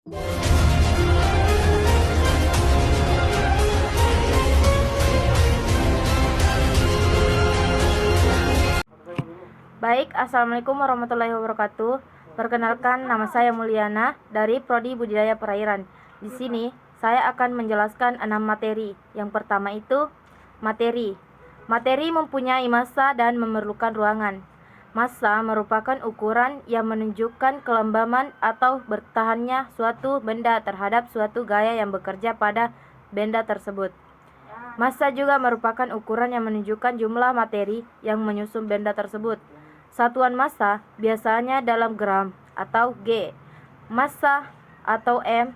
Baik, Assalamualaikum warahmatullahi wabarakatuh. Perkenalkan, nama saya Mulyana dari Prodi Budidaya Perairan. Di sini, saya akan menjelaskan 6 materi. Yang pertama itu, materi. Materi mempunyai massa dan memerlukan ruangan. Massa merupakan ukuran yang menunjukkan kelembaman atau bertahannya suatu benda terhadap suatu gaya yang bekerja pada benda tersebut. Massa juga merupakan ukuran yang menunjukkan jumlah materi yang menyusun benda tersebut. Satuan massa biasanya dalam gram atau G. Massa atau M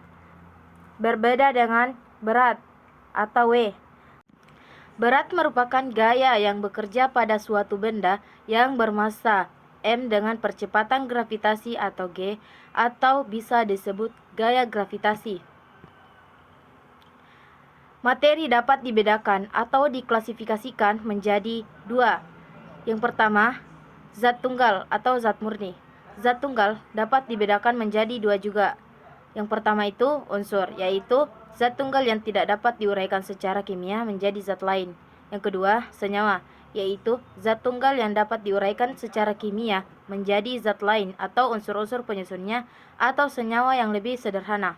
berbeda dengan berat atau W. Berat merupakan gaya yang bekerja pada suatu benda yang bermassa M dengan percepatan gravitasi atau G, atau bisa disebut gaya gravitasi. Materi dapat dibedakan atau diklasifikasikan menjadi dua. Yang pertama, zat tunggal atau zat murni. Zat tunggal dapat dibedakan menjadi dua juga. Yang pertama itu unsur, yaitu zat tunggal yang tidak dapat diuraikan secara kimia menjadi zat lain. Yang kedua, senyawa, yaitu zat tunggal yang dapat diuraikan secara kimia menjadi zat lain atau unsur-unsur penyusunnya atau senyawa yang lebih sederhana.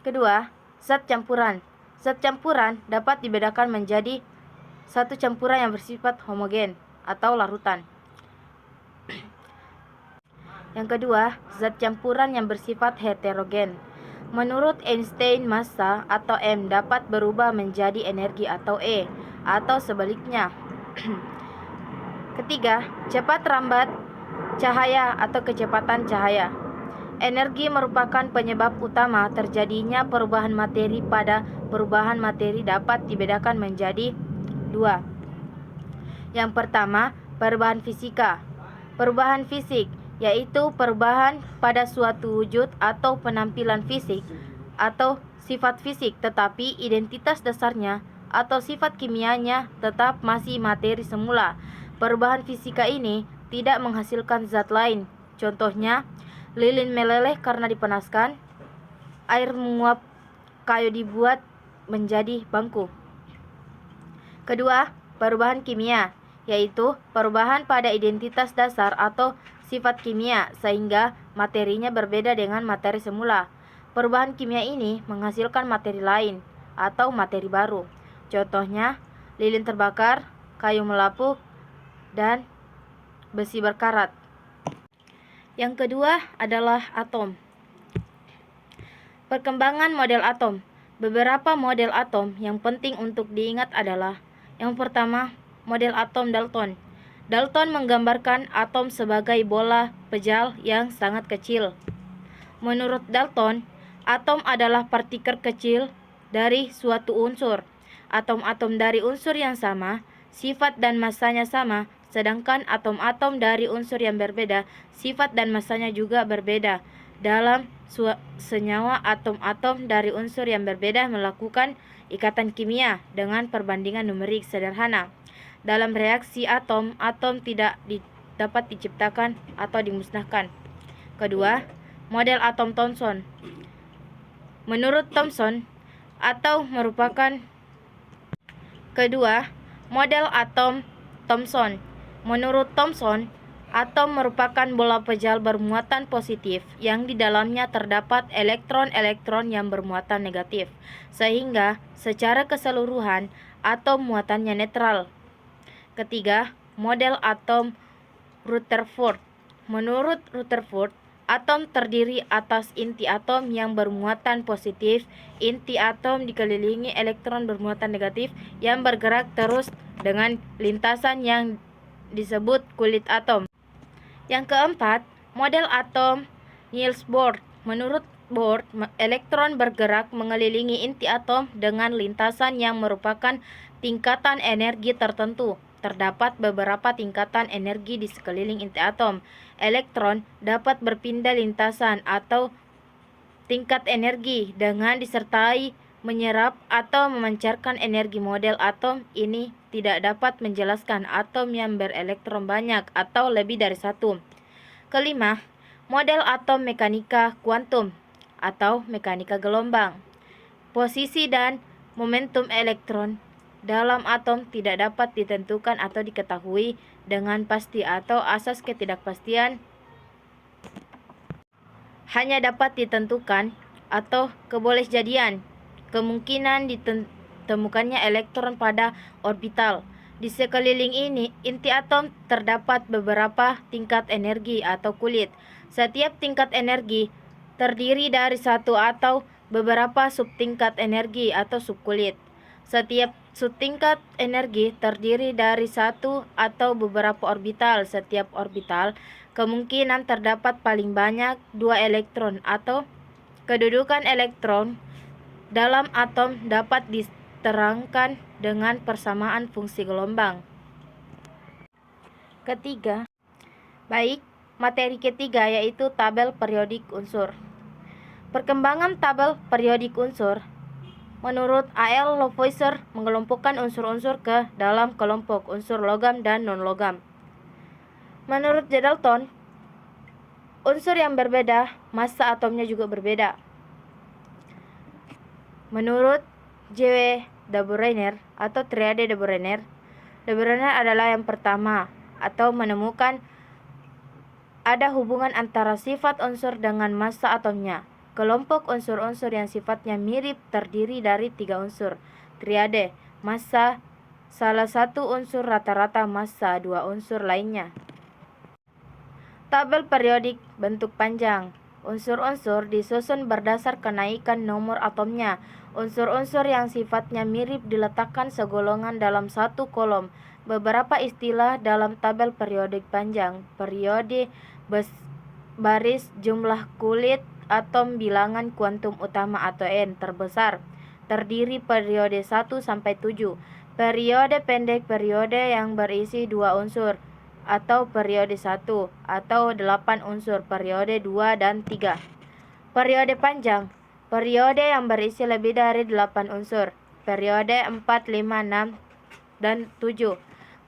Kedua, zat campuran. Zat campuran dapat dibedakan menjadi satu campuran yang bersifat homogen atau larutan. Yang kedua, zat campuran yang bersifat heterogen. Menurut Einstein, massa atau M dapat berubah menjadi energi atau E, atau sebaliknya. Ketiga, cepat rambat cahaya atau kecepatan cahaya. Energi merupakan penyebab utama terjadinya perubahan materi. Pada perubahan materi dapat dibedakan menjadi dua. Yang pertama, perubahan fisika. Perubahan fisik yaitu perubahan pada suatu wujud atau penampilan fisik atau sifat fisik, tetapi identitas dasarnya atau sifat kimianya tetap masih materi semula. Perubahan fisika ini tidak menghasilkan zat lain. Contohnya, lilin meleleh karena dipanaskan, air menguap, kayu dibuat menjadi bangku. Kedua, perubahan kimia, yaitu perubahan pada identitas dasar atau sifat kimia sehingga materinya berbeda dengan materi semula. Perubahan kimia ini menghasilkan materi lain atau materi baru. Contohnya, lilin terbakar, kayu melapuk, dan besi berkarat. Yang kedua adalah atom. Perkembangan model atom. Beberapa model atom yang penting untuk diingat adalah: yang pertama, model atom Dalton. Dalton menggambarkan atom sebagai bola pejal yang sangat kecil. Menurut Dalton, atom adalah partikel kecil dari suatu unsur. Atom-atom dari unsur yang sama, sifat dan massanya sama, sedangkan atom-atom dari unsur yang berbeda, sifat dan massanya juga berbeda. Dalam senyawa, atom-atom dari unsur yang berbeda melakukan ikatan kimia dengan perbandingan numerik sederhana. Dalam reaksi atom, atom tidak dapat diciptakan atau dimusnahkan. Kedua, model atom Thomson. Menurut Thomson, atom merupakan Kedua, model atom Thomson. Menurut Thomson, atom merupakan bola pejal bermuatan positif yang di dalamnya terdapat elektron-elektron yang bermuatan negatif, sehingga secara keseluruhan atom muatannya netral. Ketiga, model atom Rutherford. Menurut Rutherford, atom terdiri atas inti atom yang bermuatan positif. Inti atom dikelilingi elektron bermuatan negatif yang bergerak terus dengan lintasan yang disebut kulit atom. Yang keempat, model atom Niels Bohr. Menurut Bohr, elektron bergerak mengelilingi inti atom dengan lintasan yang merupakan tingkatan energi tertentu. Terdapat beberapa tingkatan energi di sekeliling inti atom. Elektron dapat berpindah lintasan atau tingkat energi dengan disertai menyerap atau memancarkan energi. Model atom ini tidak dapat menjelaskan atom yang berelektron banyak atau lebih dari satu. Kelima, Model atom mekanika kuantum atau mekanika gelombang. Posisi dan momentum elektron dalam atom tidak dapat ditentukan atau diketahui dengan pasti atau asas ketidakpastian hanya dapat ditentukan atau kebolehjadian kemungkinan ditemukannya elektron pada orbital. Di sekeliling ini, inti atom terdapat beberapa tingkat energi atau kulit. Setiap tingkat energi terdiri dari satu atau beberapa subtingkat energi atau subkulit. Setiap subtingkat energi terdiri dari satu atau beberapa orbital. Setiap orbital kemungkinan terdapat paling banyak 2 elektron atau kedudukan elektron dalam atom dapat diterangkan dengan persamaan fungsi gelombang. Materi ketiga yaitu tabel periodik unsur. Perkembangan tabel periodik unsur menurut A.L. Lavoisier mengelompokkan unsur-unsur ke dalam kelompok unsur logam dan non-logam. Menurut Dalton, unsur yang berbeda, massa atomnya juga berbeda. Menurut J.W. de Bruiner atau triade de Bruiner adalah yang pertama atau menemukan ada hubungan antara sifat unsur dengan massa atomnya. Kelompok unsur-unsur yang sifatnya mirip terdiri dari 3 unsur. Triade, massa salah satu unsur rata-rata massa 2 unsur lainnya. Tabel periodik bentuk panjang. Unsur-unsur disusun berdasar kenaikan nomor atomnya. Unsur-unsur yang sifatnya mirip diletakkan segolongan dalam satu kolom. Beberapa istilah dalam tabel periodik panjang. Periode baris, jumlah kulit atom, bilangan kuantum utama atau N terbesar. Terdiri periode 1 sampai 7. Periode pendek, periode yang berisi 2 unsur atau periode 1 atau 8 unsur, periode 2 dan 3. Periode panjang, periode yang berisi lebih dari 8 unsur, periode 4, 5, 6, dan 7.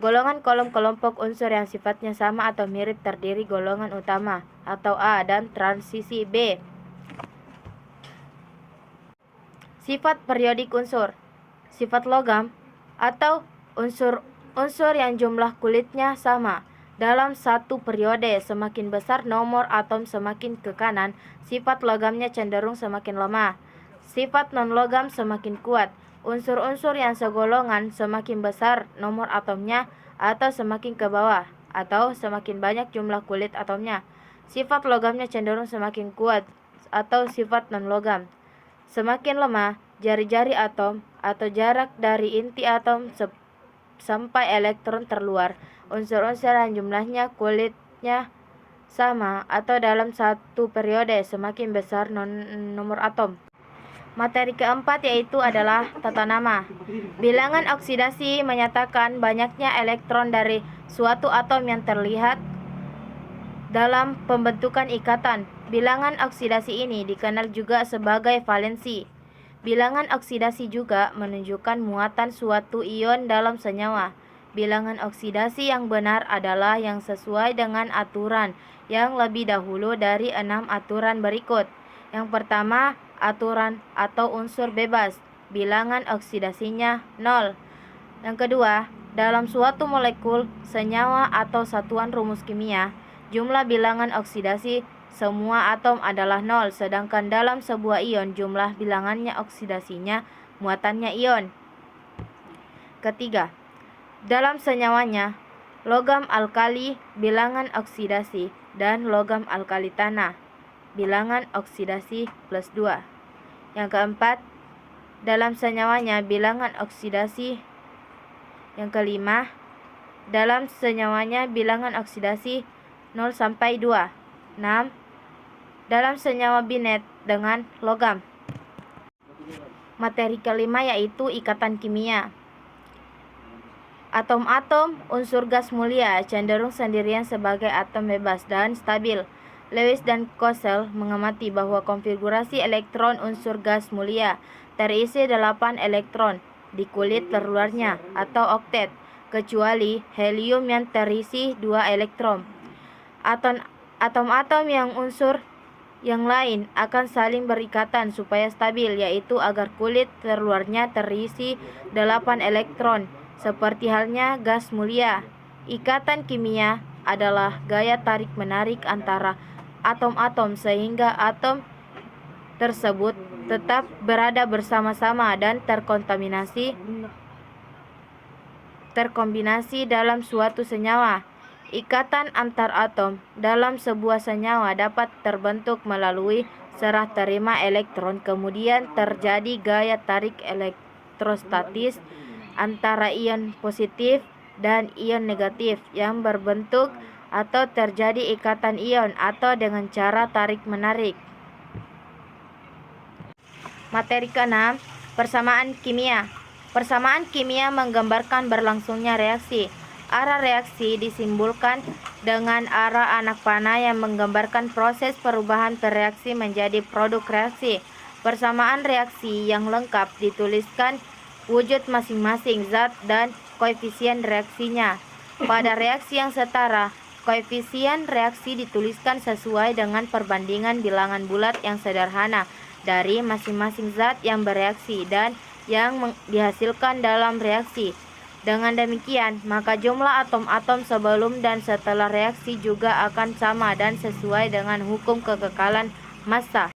Golongan kolom kelompok unsur yang sifatnya sama atau mirip terdiri golongan utama atau A dan transisi B. Sifat periodik unsur. Sifat logam atau unsur yang jumlah kulitnya sama. Dalam satu periode, semakin besar nomor atom semakin ke kanan, sifat logamnya cenderung semakin lemah. Sifat non-logam semakin kuat. Unsur-unsur yang segolongan semakin besar nomor atomnya atau semakin ke bawah, atau semakin banyak jumlah kulit atomnya. Sifat logamnya cenderung semakin kuat atau sifat non-logam. Semakin lemah jari-jari atom atau jarak dari inti atom sampai elektron terluar. Unsur-unsur yang jumlahnya kulitnya sama atau dalam satu periode semakin besar nomor atom. Materi keempat yaitu adalah tata nama. Bilangan oksidasi menyatakan banyaknya elektron dari suatu atom yang terlihat dalam pembentukan ikatan. Bilangan oksidasi ini dikenal juga sebagai valensi. Bilangan oksidasi juga menunjukkan muatan suatu ion dalam senyawa. Bilangan oksidasi yang benar adalah yang sesuai dengan aturan yang lebih dahulu dari 6 aturan berikut. Yang pertama, aturan atau unsur bebas. Bilangan oksidasinya 0. Yang kedua, dalam suatu molekul, senyawa atau satuan rumus kimia, jumlah bilangan oksidasi semua atom adalah 0, sedangkan dalam sebuah ion jumlah bilangannya oksidasinya muatannya ion. Ketiga, dalam senyawanya, logam alkali bilangan oksidasi dan logam alkali tanah bilangan oksidasi +2. Yang keempat, dalam senyawanya bilangan oksidasi. Yang kelima, dalam senyawanya bilangan oksidasi 0 sampai 2. 6. Dalam senyawa binet dengan logam. Materi kelima yaitu ikatan kimia. Atom-atom unsur gas mulia cenderung sendirian sebagai atom bebas dan stabil. Lewis dan Kossel mengamati bahwa konfigurasi elektron unsur gas mulia terisi 8 elektron di kulit terluarnya atau oktet, kecuali helium yang terisi 2 elektron. Atom-atom yang unsur yang lain akan saling berikatan supaya stabil, yaitu agar kulit terluarnya terisi 8 elektron, seperti halnya gas mulia. Ikatan kimia adalah gaya tarik-menarik antara atom-atom sehingga atom tersebut tetap berada bersama-sama dan terkombinasi dalam suatu senyawa. Ikatan antar atom dalam sebuah senyawa dapat terbentuk melalui serah terima elektron. Kemudian terjadi gaya tarik elektrostatis antara ion positif dan ion negatif yang berbentuk atau terjadi ikatan ion atau dengan cara tarik-menarik. Materi ke-6, persamaan kimia. Persamaan kimia menggambarkan berlangsungnya reaksi. Arah reaksi disimbolkan dengan arah anak panah yang menggambarkan proses perubahan reaksi menjadi produk reaksi. Persamaan reaksi yang lengkap dituliskan wujud masing-masing zat dan koefisien reaksinya. Pada reaksi yang setara, koefisien reaksi dituliskan sesuai dengan perbandingan bilangan bulat yang sederhana dari masing-masing zat yang bereaksi dan yang dihasilkan dalam reaksi. Dengan demikian, maka jumlah atom-atom sebelum dan setelah reaksi juga akan sama dan sesuai dengan hukum kekekalan massa.